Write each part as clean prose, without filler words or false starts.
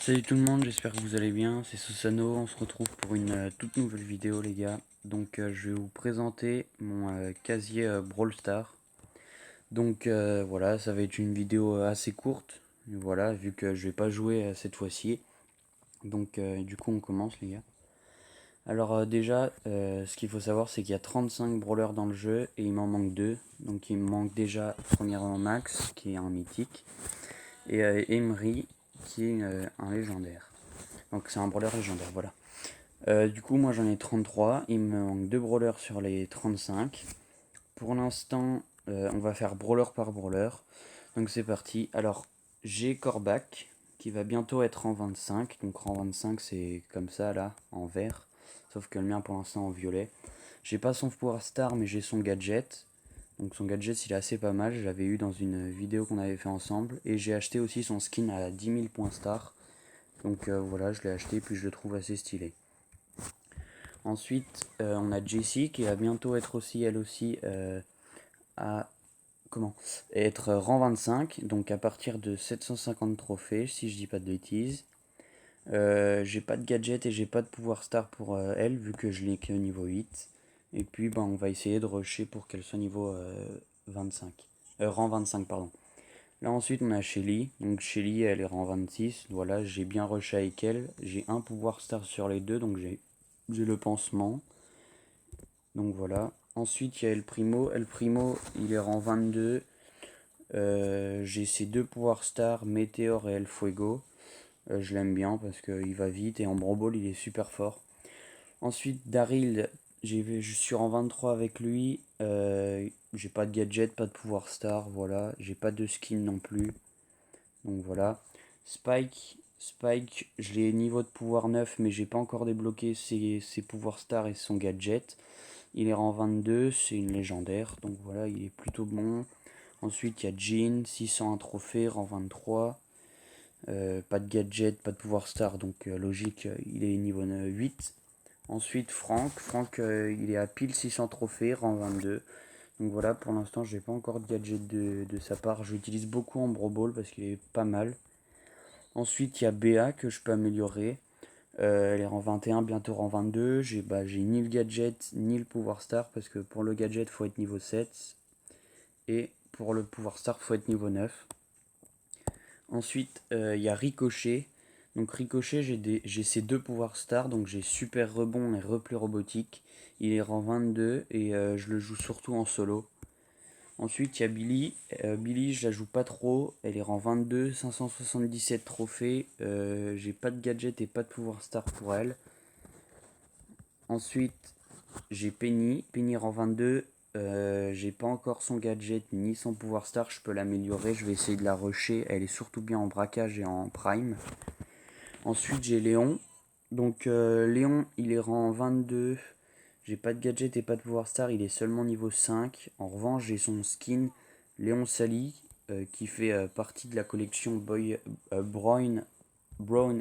Salut tout le monde, j'espère que vous allez bien, c'est Susano, on se retrouve pour une toute nouvelle vidéo les gars. Donc je vais vous présenter mon casier Brawl Stars. Donc voilà, ça va être une vidéo assez courte, voilà, vu que je vais pas jouer cette fois-ci. Donc du coup on commence les gars. Alors déjà, ce qu'il faut savoir c'est qu'il y a 35 brawlers dans le jeu et il m'en manque 2. Donc il me manque déjà premièrement Max, qui est un mythique, et Emery, qui est un légendaire. Donc c'est un brawler légendaire, voilà. Du coup, moi j'en ai 33. Il me manque 2 brawlers sur les 35. Pour l'instant, on va faire brawler par brawler. Donc c'est parti. Alors, j'ai Corbac qui va bientôt être en 25. Donc rang 25, c'est comme ça là, en vert. Sauf que le mien pour l'instant en violet. J'ai pas son pouvoir star, mais j'ai son gadget. Donc son gadget, il est assez pas mal. Je l'avais eu dans une vidéo qu'on avait fait ensemble. Et j'ai acheté aussi son skin à 10 000 points star. Donc voilà, je l'ai acheté puis je le trouve assez stylé. Ensuite, on a Jessie qui va bientôt être aussi, elle aussi, à comment être rang 25, donc à partir de 750 trophées, si je dis pas de bêtises. J'ai pas de gadget et j'ai pas de pouvoir star pour elle, vu que je l'ai que niveau 8. Et puis, on va essayer de rusher pour qu'elle soit niveau 25. Rang 25, pardon. Là, ensuite, on a Shelly. Donc, Shelly, elle est rang 26. Voilà, j'ai bien rush avec elle. J'ai un pouvoir star sur les deux, donc j'ai le pansement. Donc voilà. Ensuite, il y a El Primo. El Primo, il est rang 22. J'ai ses deux pouvoirs stars, Météor et El Fuego. Je l'aime bien parce qu'il va vite et en Brawl Ball, il est super fort. Ensuite, Daryl, je suis en 23 avec lui. J'ai pas de gadget, pas de pouvoir star, voilà. J'ai pas de skin non plus. Donc voilà. Spike, je l'ai niveau de pouvoir 9, mais j'ai pas encore débloqué ses pouvoirs star et son gadget. Il est rang 22, c'est une légendaire, donc voilà, il est plutôt bon. Ensuite, il y a Jean, 601 trophées, rang 23. Pas de gadget, pas de pouvoir star, donc logique, il est niveau 8. Ensuite, Franck, il est à pile 600 trophées, rang 22. Donc voilà, pour l'instant, j'ai pas encore de gadget de sa part. Je l'utilise beaucoup en Brawl Ball parce qu'il est pas mal. Ensuite, il y a Béa que je peux améliorer. Elle est en 21, bientôt en 22. J'ai ni le gadget ni le pouvoir star parce que pour le gadget, faut être niveau 7. Et pour le pouvoir star, faut être niveau 9. Ensuite, il y a Ricochet. Donc Ricochet, j'ai ces deux pouvoirs stars. Donc j'ai super rebond et repli robotique. Il est rang 22 et je le joue surtout en solo. Ensuite, il y a Billy. Billy, je la joue pas trop. Elle est rang 22, 577 trophées. J'ai pas de gadget et pas de pouvoir star pour elle. Ensuite, j'ai Penny. Penny rang 22. J'ai pas encore son gadget ni son pouvoir star. Je peux l'améliorer. Je vais essayer de la rusher. Elle est surtout bien en braquage et en prime. Ensuite, j'ai Léon. Donc, Léon, il est rang 22. J'ai pas de gadget et pas de pouvoir star. Il est seulement niveau 5. En revanche, j'ai son skin Léon Sally qui fait partie de la collection Brown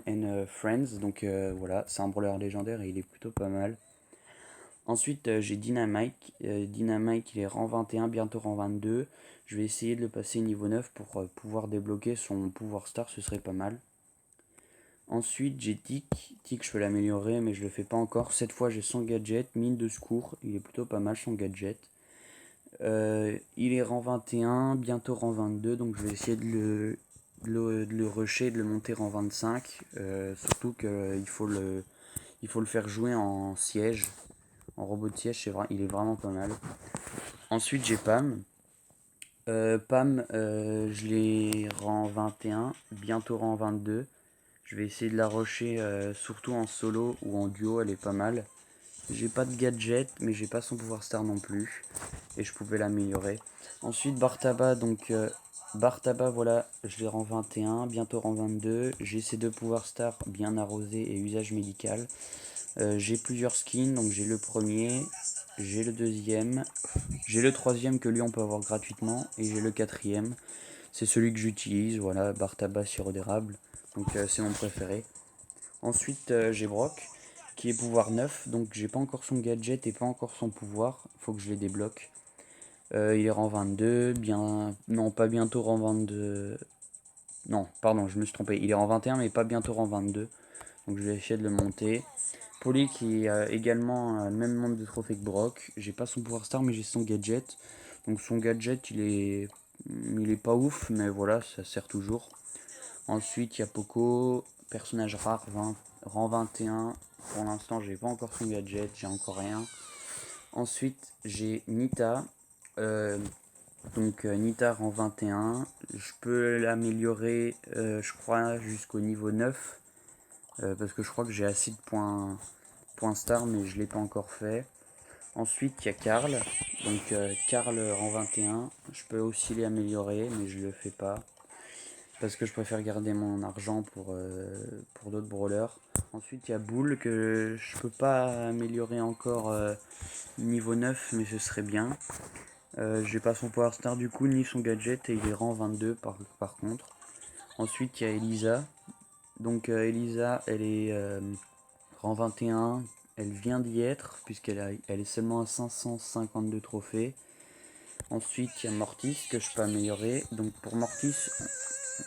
and Friends. Donc, voilà, c'est un brawler légendaire et il est plutôt pas mal. Ensuite, j'ai Dynamite. Dynamite, il est rang 21, bientôt rang 22. Je vais essayer de le passer niveau 9 pour pouvoir débloquer son pouvoir star, ce serait pas mal. Ensuite, j'ai Tic. Tic, je peux l'améliorer, mais je le fais pas encore. Cette fois, j'ai son gadget, mine de secours. Il est plutôt pas mal son gadget. Il est rang 21, bientôt rang 22, donc je vais essayer de le rusher, de le monter rang 25. Surtout qu'il il faut le faire jouer en siège. En robot de siège, il est vraiment pas mal. Ensuite, j'ai Pam. Pam, je l'ai rang 21, bientôt rang 22. Je vais essayer de la rusher surtout en solo ou en duo, elle est pas mal. J'ai pas de gadget, mais j'ai pas son pouvoir star non plus. Et je pouvais l'améliorer. Ensuite, Bartaba, donc Bartaba, voilà, je l'ai rang 21, bientôt rang 22. J'ai ces deux pouvoirs stars bien arrosés et usage médical. J'ai plusieurs skins, donc j'ai le premier, j'ai le deuxième, j'ai le troisième que lui on peut avoir gratuitement, et j'ai le quatrième. C'est celui que j'utilise, voilà, Bartaba sirop d'érable. Donc c'est mon préféré. Ensuite j'ai Brock qui est pouvoir 9, donc j'ai pas encore son gadget et pas encore son pouvoir, faut que je les débloque. Il est rang 22, bien. Non, pas bientôt rang 22. Non, pardon, je me suis trompé. Il est rang 21 mais pas bientôt rang 22. Donc je vais essayer de le monter. Poli qui a également le même nombre de trophées que Brock. J'ai pas son pouvoir star mais j'ai son gadget. Donc son gadget il est pas ouf mais voilà, ça sert toujours. Ensuite il y a Poco, personnage rare, rang 21. Pour l'instant j'ai pas encore son gadget, j'ai encore rien. Ensuite j'ai Nita. Nita rang 21. Je peux l'améliorer je crois jusqu'au niveau 9. Parce que je crois que j'ai assez de points star mais je l'ai pas encore fait. Ensuite il y a Karl. Donc Karl rang 21. Je peux aussi l'améliorer mais je le fais pas. Parce que je préfère garder mon argent pour d'autres brawlers. Ensuite il y a Bull que je peux pas améliorer encore niveau 9 mais ce serait bien. J'ai pas son power star du coup ni son gadget et il est rang 22 par contre. Ensuite il y a Elisa. Donc Elisa elle est rang 21. Elle vient d'y être elle est seulement à 552 trophées. Ensuite il y a Mortis que je peux améliorer. Donc pour Mortis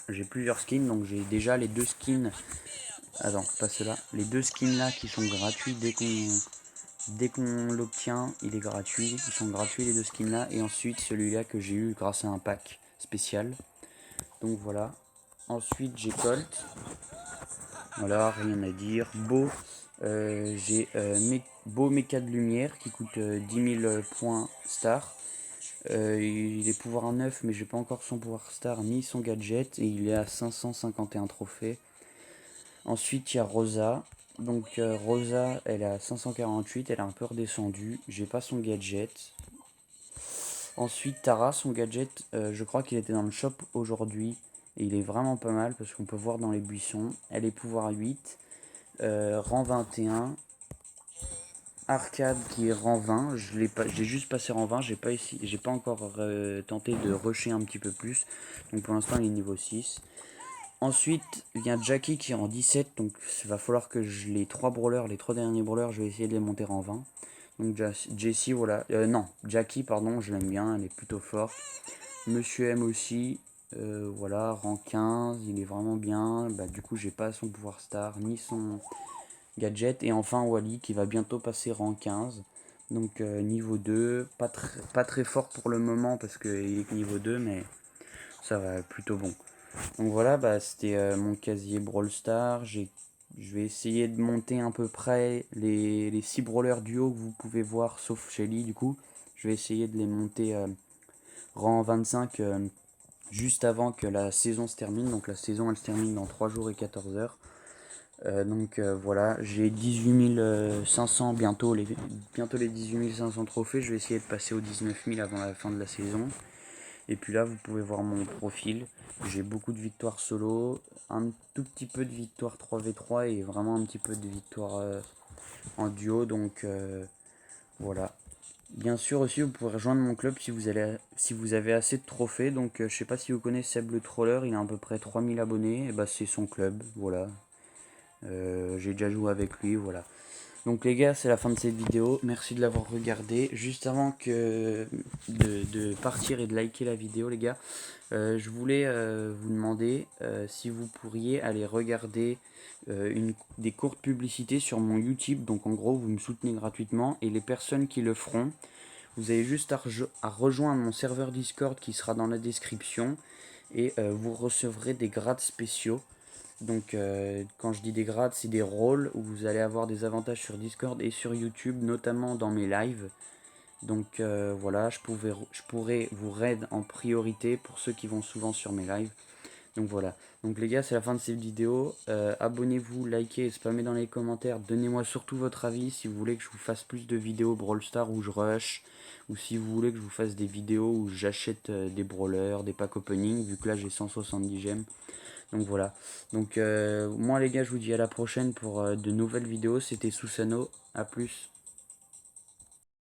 j'ai plusieurs skins. Donc j'ai déjà les deux skins. Attends, pas ceux-là. Les deux skins là qui sont gratuits dès qu'on l'obtient, il est gratuit. Ils sont gratuits les deux skins là. Et ensuite celui-là que j'ai eu grâce à un pack spécial. Donc voilà. Ensuite j'ai Colt. Voilà, rien à dire. Beau. J'ai Beau méca de lumière qui coûte 10 000 points star. Il est pouvoir 9 mais j'ai pas encore son pouvoir star ni son gadget. Et il est à 551 trophées. Ensuite il y a Rosa. Donc Rosa elle est à 548, elle est un peu redescendue. J'ai pas son gadget. Ensuite Tara, son gadget, je crois qu'il était dans le shop aujourd'hui. Et il est vraiment pas mal parce qu'on peut voir dans les buissons. Elle est pouvoir 8. Rang 21. Arcade qui est rang 20. J'ai juste passé rang 20. J'ai pas encore tenté de rusher un petit peu plus. Donc pour l'instant il est niveau 6. Ensuite, il y a Jackie qui est en 17, donc il va falloir que les trois derniers brawlers, je vais essayer de les monter en 20. Donc Jessie, voilà. Non, Jackie, pardon, je l'aime bien, elle est plutôt forte. Monsieur M aussi, voilà, rang 15, il est vraiment bien. Bah, du coup, j'ai pas son pouvoir star, ni son gadget. Et enfin, Wally qui va bientôt passer rang 15. Donc niveau 2, pas très fort pour le moment parce qu'il est niveau 2, mais ça va plutôt bon. Donc voilà, bah, c'était mon casier Brawl Stars. Je vais essayer de monter à peu près les 6 brawlers duo que vous pouvez voir, sauf Shelly du coup. Je vais essayer de les monter rang 25 juste avant que la saison se termine. Donc la saison elle se termine dans 3 jours et 14 heures. Voilà, j'ai 18 500 bientôt les 18 500 trophées. Je vais essayer de passer aux 19 000 avant la fin de la saison. Et puis là, vous pouvez voir mon profil. J'ai beaucoup de victoires solo, un tout petit peu de victoires 3v3 et vraiment un petit peu de victoires en duo. Donc voilà. Bien sûr aussi, vous pouvez rejoindre mon club si vous avez assez de trophées. Donc je sais pas si vous connaissez Seb le Troller, il a à peu près 3000 abonnés. Et bah c'est son club, voilà. J'ai déjà joué avec lui, voilà. Donc les gars, c'est la fin de cette vidéo. Merci de l'avoir regardé. Juste avant de partir et de liker la vidéo, les gars, je voulais vous demander si vous pourriez aller regarder des courtes publicités sur mon YouTube. Donc en gros, vous me soutenez gratuitement et les personnes qui le feront, vous avez juste à rejoindre mon serveur Discord qui sera dans la description et vous recevrez des grades spéciaux. Donc quand je dis des grades, c'est des rôles où vous allez avoir des avantages sur Discord et sur YouTube, notamment dans mes lives. Donc voilà, je pourrais vous raid en priorité pour ceux qui vont souvent sur mes lives. Donc voilà. Donc les gars, c'est la fin de cette vidéo. Abonnez-vous, likez et spammez dans les commentaires. Donnez-moi surtout votre avis si vous voulez que je vous fasse plus de vidéos Brawl Stars où je rush. Ou si vous voulez que je vous fasse des vidéos où j'achète des brawlers, des packs opening, vu que là j'ai 170 gemmes. Donc voilà. Donc moi les gars, je vous dis à la prochaine pour de nouvelles vidéos. C'était Susano. A plus.